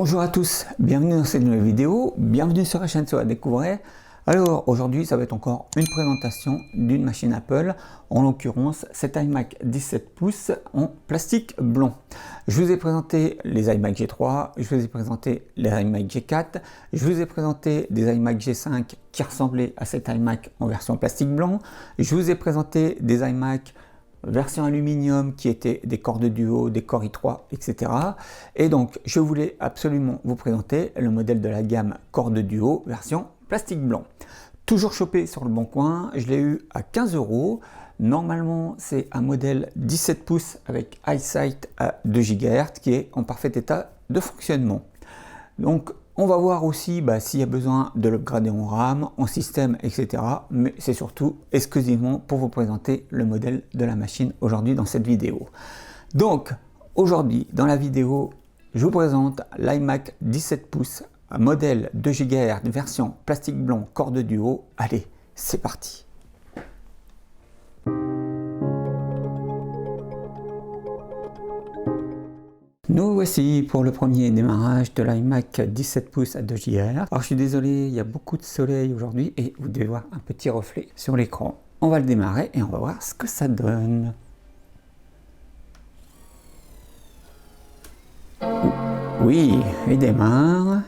Bonjour à tous, bienvenue dans cette nouvelle vidéo, bienvenue sur la chaîne sur la découvrir. Alors aujourd'hui ça va être encore une présentation d'une machine Apple, en l'occurrence cet iMac 17 pouces en plastique blanc. Je vous ai présenté les iMac G3, je vous ai présenté les iMac G4, je vous ai présenté des iMac G5 qui ressemblaient à cet iMac en version plastique blanc, je vous ai présenté des iMac version aluminium qui étaient des corps de duo, des Core i3, etc. Et donc je voulais absolument vous présenter le modèle de la gamme Core de duo version plastique blanc. Toujours chopé sur le bon coin, je l'ai eu à 15 €. Normalement c'est un modèle 17 pouces avec EyeSight à 2 GHz qui est en parfait état de fonctionnement. Donc on va voir aussi s'il y a besoin de l'upgrader en RAM, en système, etc. Mais c'est surtout exclusivement pour vous présenter le modèle de la machine aujourd'hui dans cette vidéo. Donc aujourd'hui dans la vidéo, je vous présente l'iMac 17 pouces, un modèle 2 GHz version plastique blanc Core de duo. Allez, c'est parti. Nous voici pour le premier démarrage de l'iMac 17 pouces à 2 GHz. Alors je suis désolé, il y a beaucoup de soleil aujourd'hui et vous devez voir un petit reflet sur l'écran. On va le démarrer et on va voir ce que ça donne. Oui, il démarre.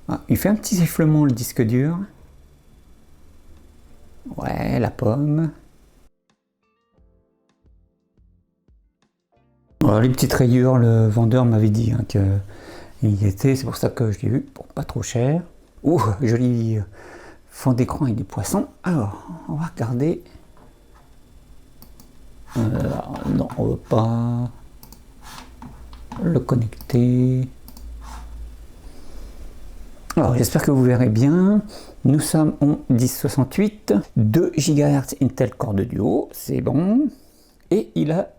Ah, il fait un petit sifflement le disque dur. Ouais, la pomme. Alors, les petites rayures, le vendeur m'avait dit qu'il y était, c'est pour ça que je l'ai eu pour pas trop cher. Ouh, joli fond d'écran avec des poissons. Alors, on va regarder. Non, on ne veut pas le connecter. Alors, j'espère que vous verrez bien. Nous sommes en 1068, 2 GHz Intel Core de duo, c'est bon. Et il a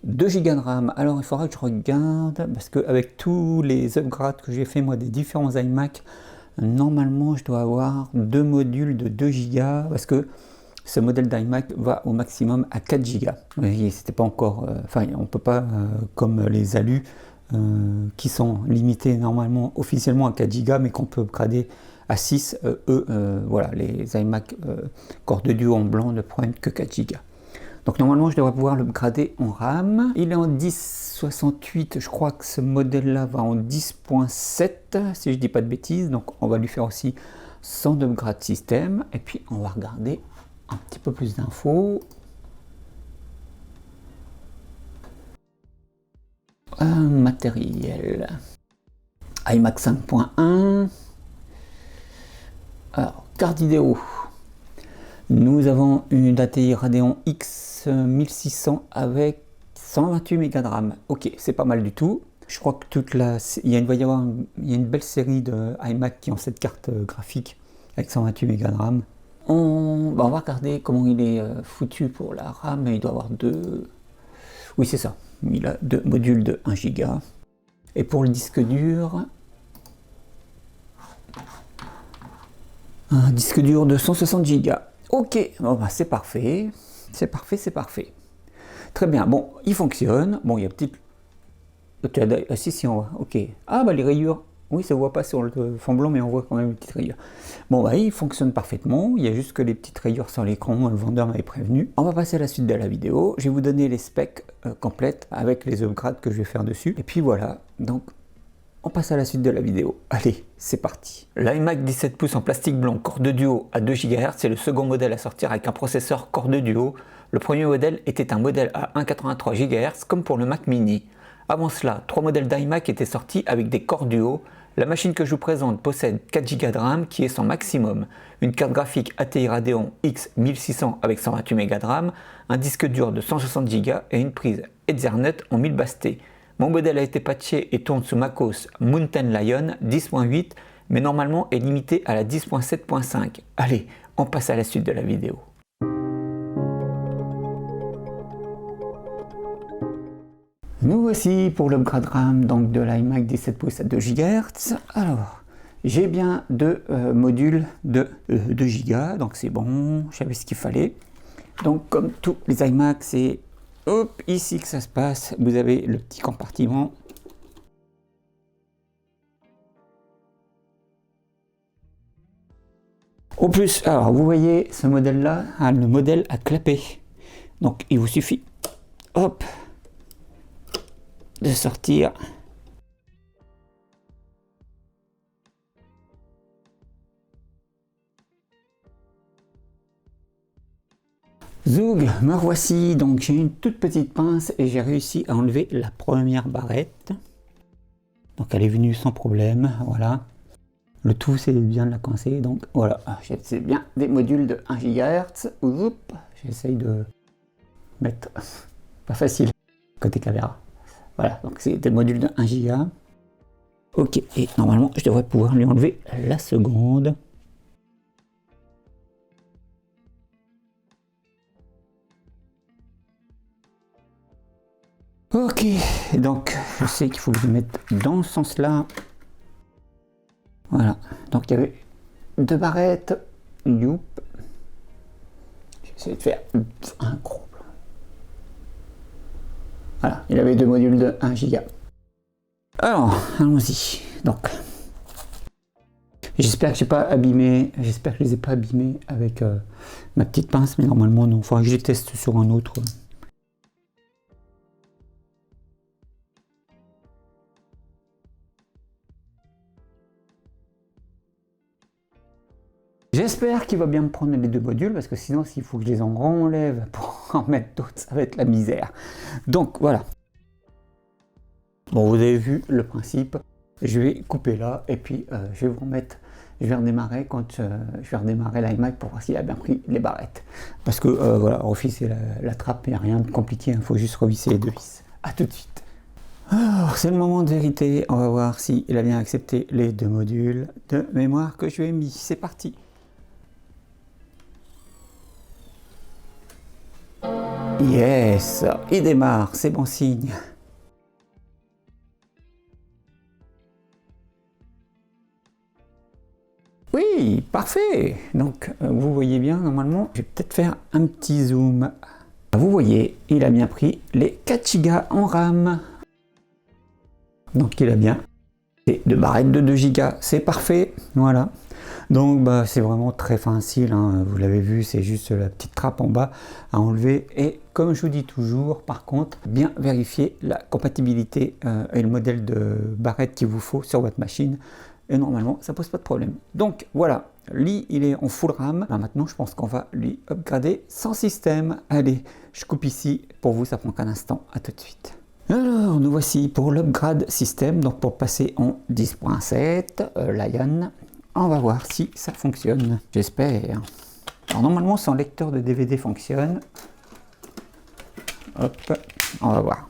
2 Go de RAM. Alors il faudra que je regarde parce qu'avec tous les upgrades que j'ai fait moi des différents iMac, normalement je dois avoir 2 modules de 2 Go parce que ce modèle d'iMac va au maximum à 4 Go. Vous voyez, c'était pas encore, enfin on peut pas comme les Alus qui sont limités normalement officiellement à 4 Go mais qu'on peut upgrader à 6, voilà, les iMac Core de duo en blanc ne prennent que 4 Go. Donc normalement je devrais pouvoir l'upgrader en RAM. Il est en 1068, je crois que ce modèle là va en 10.7 si je dis pas de bêtises. Donc on va lui faire aussi son upgrade système. Et puis on va regarder un petit peu plus d'infos. Matériel. iMac 5.1. Alors, carte vidéo. Nous avons une ATI Radeon X 1600 avec 128 Go de RAM. Ok, c'est pas mal du tout. Je crois que il va y avoir une belle série de iMac qui ont cette carte graphique avec 128 Go de RAM. On va regarder comment il est foutu pour la RAM. Il doit avoir deux... Oui, c'est ça. Il a 2 modules de 1 Go. Et pour le disque dur... un disque dur de 160 Go. Ok, bon, c'est parfait, c'est parfait, c'est parfait. Très bien, bon, il fonctionne. Bon, il y a petite... Ah si, on voit, ok. Ah les rayures, oui, ça ne voit pas sur le fond blanc, mais on voit quand même les petites rayures. Bon, il fonctionne parfaitement, il y a juste que les petites rayures sur l'écran, le vendeur m'avait prévenu. On va passer à la suite de la vidéo, je vais vous donner les specs complètes avec les upgrades que je vais faire dessus. Et puis voilà, donc... on passe à la suite de la vidéo. Allez, c'est parti. L'iMac 17 pouces en plastique blanc Core de duo à 2 GHz, c'est le second modèle à sortir avec un processeur Core de duo. Le premier modèle était un modèle à 1,83 GHz comme pour le Mac mini. Avant cela, 3 modèles d'iMac étaient sortis avec des Core duo. La machine que je vous présente possède 4 Go de RAM qui est son maximum, une carte graphique ATI Radeon X 1600 avec 128 Go de RAM, un disque dur de 160 Go et une prise Ethernet en 1000 bastés. Mon modèle a été patché et tourne sous macOS Mountain Lion 10.8, mais normalement est limité à la 10.7.5. Allez, on passe à la suite de la vidéo. Nous voici pour l'upgrade RAM donc de l'iMac 17 pouces à 2 GHz. Alors, j'ai bien 2 modules de 2 Go, donc c'est bon, je savais ce qu'il fallait. Donc comme tous les iMac, c'est hop, ici que ça se passe. Vous avez le petit compartiment Au plus, alors vous voyez ce modèle-là, le modèle à clapet. Donc il vous suffit, hop, de sortir. Zoug, me voici. Donc j'ai une toute petite pince et j'ai réussi à enlever la première barrette. Donc elle est venue sans problème, voilà. Le tout c'est bien de la coincer, donc voilà. C'est bien des modules de 1 GHz. J'essaye de mettre, pas facile, côté caméra. Voilà, donc c'est des modules de 1 Go. Ok, et normalement je devrais pouvoir lui enlever la seconde. Ok, donc je sais qu'il faut que je mette dans ce sens-là. Voilà, donc il y avait 2 barrettes. Youp. J'essaie de faire un gros plan. Voilà, il avait 2 modules de 1 Go. Alors, allons-y. Donc, j'espère que j'ai pas abîmé, j'espère que je les ai pas abîmés avec ma petite pince, mais normalement non. Enfin, je les teste sur un autre. J'espère qu'il va bien me prendre les 2 modules, parce que sinon, s'il faut que je les enlève pour en mettre d'autres, ça va être la misère. Donc, voilà. Bon, vous avez vu le principe. Je vais couper là, et puis je vais vous remettre, je vais redémarrer quand je vais redémarrer l'iMac pour voir s'il a bien pris les barrettes. Parce que, voilà, revisser la trappe, il n'y a rien de compliqué, il faut juste revisser les 2 vis. A tout de suite. Alors, c'est le moment de vérité. On va voir s'il a bien accepté les 2 modules de mémoire que je lui ai mis. C'est parti. Yes, il démarre, c'est bon signe. Oui, parfait. Donc, vous voyez bien, normalement, je vais peut-être faire un petit zoom. Vous voyez, il a bien pris les 4 Go en RAM. Donc, il a bien. Et 2 barrettes de 2 Go, c'est parfait. Voilà. Donc, bah, c'est vraiment très facile. Hein. Vous l'avez vu, c'est juste la petite trappe en bas à enlever. Et comme je vous dis toujours, par contre, bien vérifier la compatibilité et le modèle de barrette qu'il vous faut sur votre machine. Et normalement, ça pose pas de problème. Donc, voilà. Lui, il est en full RAM. Là, maintenant, je pense qu'on va lui upgrader sans système. Allez, je coupe ici. Pour vous, ça prend qu'un instant. À tout de suite. Alors, nous voici pour l'upgrade système, donc pour passer en 10.7 Lion. On va voir si ça fonctionne, j'espère. Alors normalement, son lecteur de DVD fonctionne. Hop, on va voir.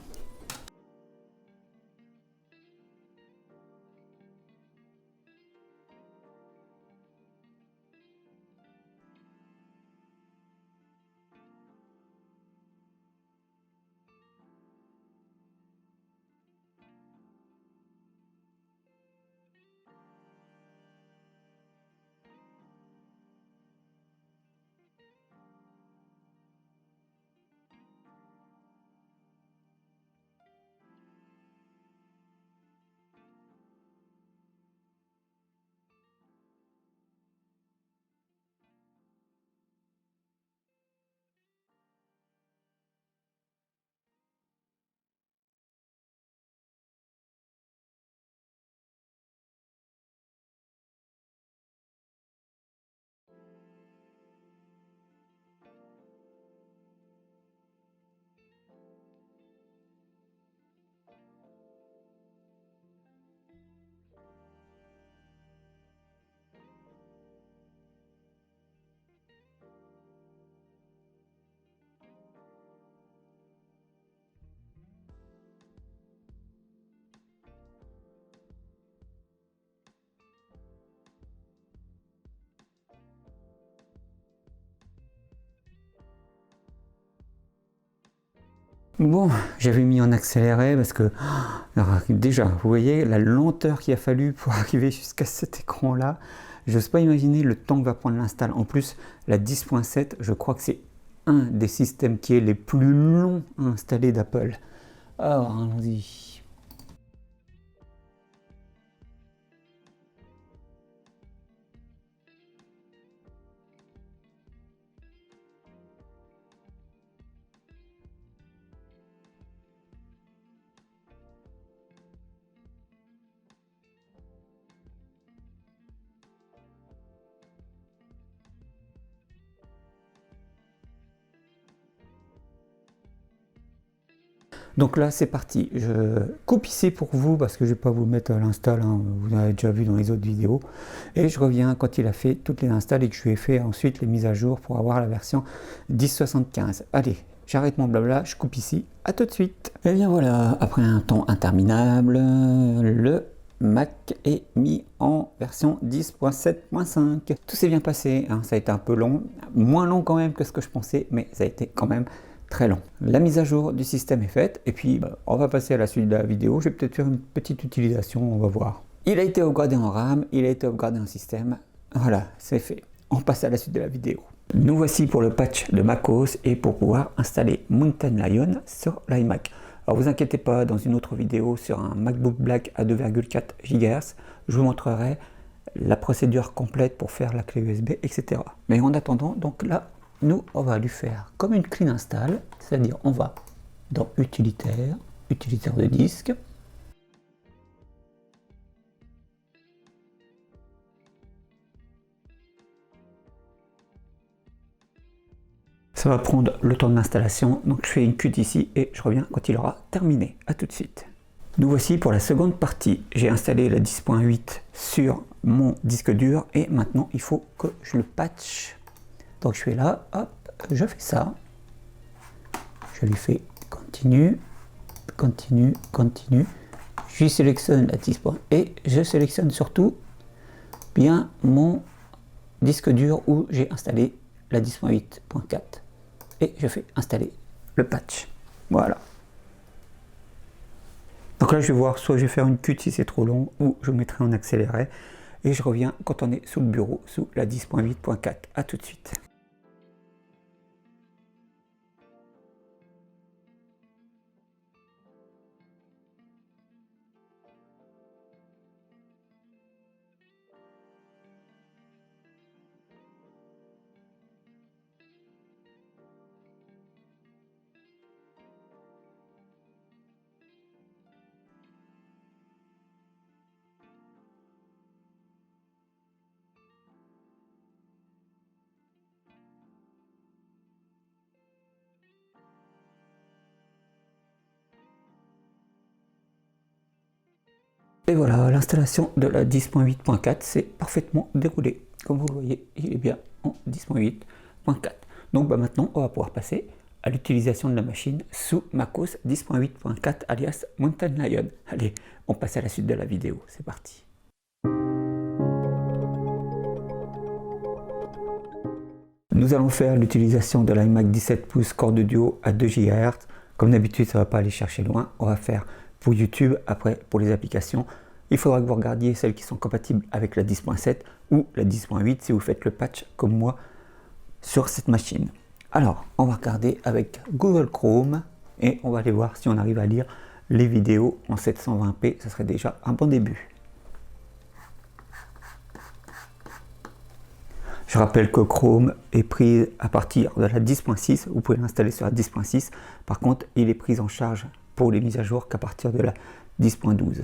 Bon, j'avais mis en accéléré parce que alors, déjà, vous voyez la lenteur qu'il a fallu pour arriver jusqu'à cet écran-là. Je n'ose pas imaginer le temps que va prendre l'install. En plus, la 10.7, je crois que c'est un des systèmes qui est les plus longs à installer d'Apple. Alors, allons-y. Donc là c'est parti, je coupe ici pour vous parce que je ne vais pas vous mettre à l'install, hein, vous avez déjà vu dans les autres vidéos. Et je reviens quand il a fait toutes les installs et que je lui ai fait ensuite les mises à jour pour avoir la version 10.75. Allez, j'arrête mon blabla, je coupe ici, à tout de suite. Et bien voilà, après un temps interminable, le Mac est mis en version 10.7.5. Tout s'est bien passé, hein, ça a été un peu long, moins long quand même que ce que je pensais, mais ça a été quand même très long. La mise à jour du système est faite et puis on va passer à la suite de la vidéo. Je vais peut-être faire une petite utilisation, on va voir. Il a été upgradé en RAM, il a été upgradé en système. Voilà, c'est fait. On passe à la suite de la vidéo. Nous voici pour le patch de macOS et pour pouvoir installer Mountain Lion sur l'iMac. Alors vous inquiétez pas, dans une autre vidéo sur un MacBook Black à 2,4 GHz, je vous montrerai la procédure complète pour faire la clé USB, etc. Mais en attendant, donc là, nous, on va lui faire comme une clean install, c'est-à-dire on va dans utilitaire, utilitaire de disque. Ça va prendre le temps de l'installation, donc je fais une cut ici et je reviens quand il aura terminé. A tout de suite. Nous voici pour la seconde partie. J'ai installé la 10.8 sur mon disque dur et maintenant il faut que je le patch. Donc je fais là, hop, je fais ça. Je lui fais continue, continue, continue. Je sélectionne la 10. Et je sélectionne surtout bien mon disque dur où j'ai installé la 10.8.4. Et je fais installer le patch. Voilà. Donc là je vais voir, soit je vais faire une cut si c'est trop long, ou je mettrai en accéléré. Et je reviens quand on est sous le bureau, sous la 10.8.4. A tout de suite. Et voilà, l'installation de la 10.8.4 s'est parfaitement déroulée. Comme vous le voyez, il est bien en 10.8.4. Donc maintenant, on va pouvoir passer à l'utilisation de la machine sous macOS 10.8.4 alias Mountain Lion. Allez, on passe à la suite de la vidéo. C'est parti. Nous allons faire l'utilisation de l'iMac 17 pouces corde duo à 2 GHz. Comme d'habitude, ça ne va pas aller chercher loin. On va faire pour YouTube, après pour les applications. Il faudra que vous regardiez celles qui sont compatibles avec la 10.7 ou la 10.8 si vous faites le patch comme moi sur cette machine. Alors, on va regarder avec Google Chrome et on va aller voir si on arrive à lire les vidéos en 720p. Ce serait déjà un bon début. Je rappelle que Chrome est pris à partir de la 10.6. Vous pouvez l'installer sur la 10.6. Par contre, il est pris en charge pour les mises à jour qu'à partir de la 10.12.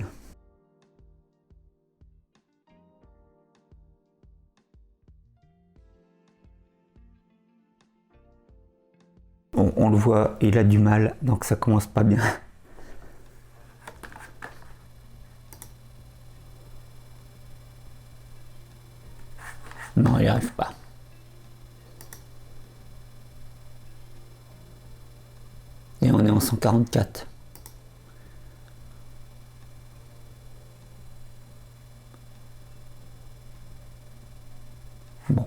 On le voit, il a du mal, donc ça commence pas bien. Non, il n'y arrive pas. Et on est en 144. Bon.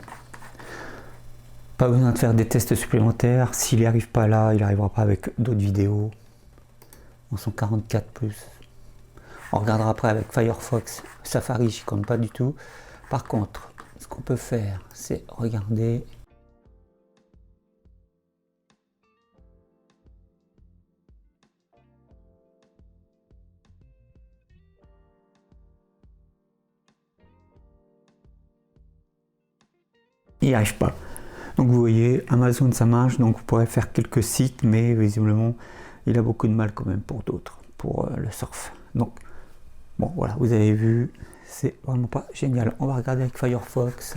Pas besoin de faire des tests supplémentaires. S'il n'y arrive pas là, il n'arrivera pas avec d'autres vidéos. En 144 plus. On regardera après avec Firefox. Safari, j'y compte pas du tout. Par contre, ce qu'on peut faire, c'est regarder. Il n'y arrive pas. Donc vous voyez, Amazon ça marche, donc vous pourrez faire quelques sites, mais visiblement il a beaucoup de mal quand même pour d'autres, pour le surf. Donc bon voilà, vous avez vu, c'est vraiment pas génial. On va regarder avec Firefox.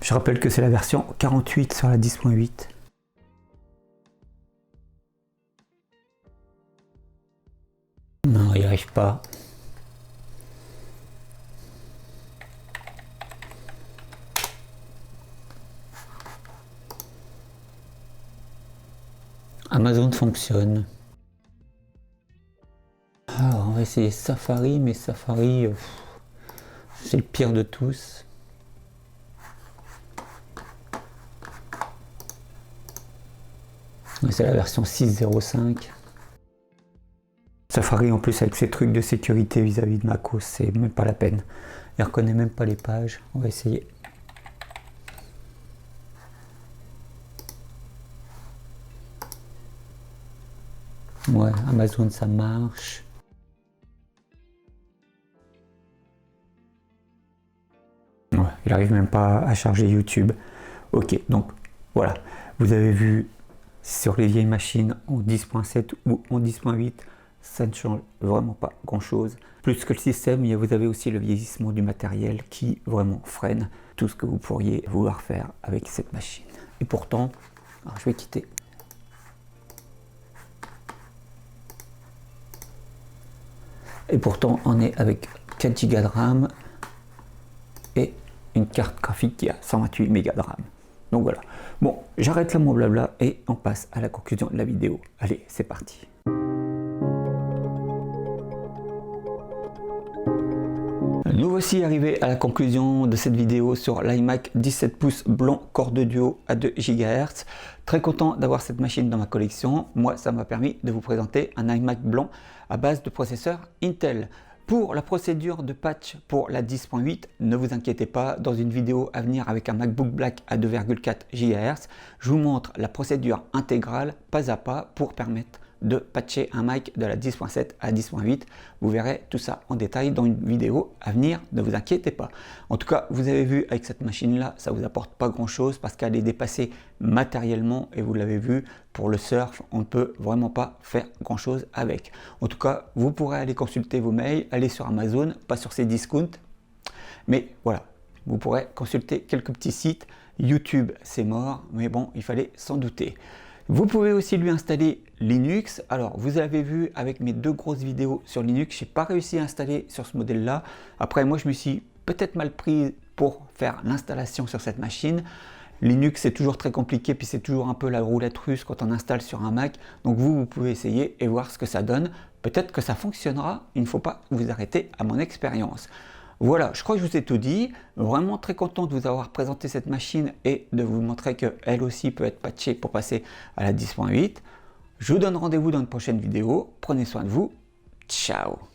Je rappelle que c'est la version 48 sur la 10.8. Non, il n'y arrive pas. Amazon fonctionne. Alors, on va essayer Safari, mais Safari, c'est le pire de tous. C'est la version 6.05. Safari en plus avec ses trucs de sécurité vis-à-vis de macOS, c'est même pas la peine. Il reconnaît même pas les pages. On va essayer. Ouais, Amazon ça marche. Ouais, il arrive même pas à charger YouTube. Ok, donc voilà. Vous avez vu sur les vieilles machines en 10.7 ou en 10.8, ça ne change vraiment pas grand chose. Plus que le système, vous avez aussi le vieillissement du matériel qui vraiment freine tout ce que vous pourriez vouloir faire avec cette machine. Et pourtant, alors je vais quitter. Et pourtant, on est avec 4 Go de RAM et une carte graphique qui a 128 Go de RAM. Donc voilà. Bon, j'arrête là mon blabla et on passe à la conclusion de la vidéo. Allez, c'est parti. Nous voici arrivés à la conclusion de cette vidéo sur l'iMac 17 pouces blanc Core 2 Duo à 2 GHz. Très content d'avoir cette machine dans ma collection. Moi, ça m'a permis de vous présenter un iMac blanc à base de processeur Intel. Pour la procédure de patch pour la 10.8, ne vous inquiétez pas, dans une vidéo à venir avec un MacBook Black à 2,4 GHz, je vous montre la procédure intégrale pas à pas pour permettre de patcher un Mac de la 10.7 à 10.8. Vous verrez tout ça en détail dans une vidéo à venir, ne vous inquiétez pas. En tout cas, vous avez vu avec cette machine là, ça vous apporte pas grand chose parce qu'elle est dépassée matériellement et vous l'avez vu, pour le surf, on ne peut vraiment pas faire grand chose avec. En tout cas, vous pourrez aller consulter vos mails, aller sur Amazon, pas sur ces discounts, mais voilà, vous pourrez consulter quelques petits sites. YouTube, c'est mort, mais bon, il fallait s'en douter. Vous pouvez aussi lui installer Linux. Alors, vous avez vu avec mes 2 grosses vidéos sur Linux, je n'ai pas réussi à installer sur ce modèle-là. Après, moi, je me suis peut-être mal pris pour faire l'installation sur cette machine. Linux, c'est toujours très compliqué, puis c'est toujours un peu la roulette russe quand on installe sur un Mac. Donc vous pouvez essayer et voir ce que ça donne. Peut-être que ça fonctionnera, il ne faut pas vous arrêter à mon expérience. Voilà, je crois que je vous ai tout dit. Vraiment très content de vous avoir présenté cette machine et de vous montrer qu'elle aussi peut être patchée pour passer à la 10.8. Je vous donne rendez-vous dans une prochaine vidéo. Prenez soin de vous. Ciao!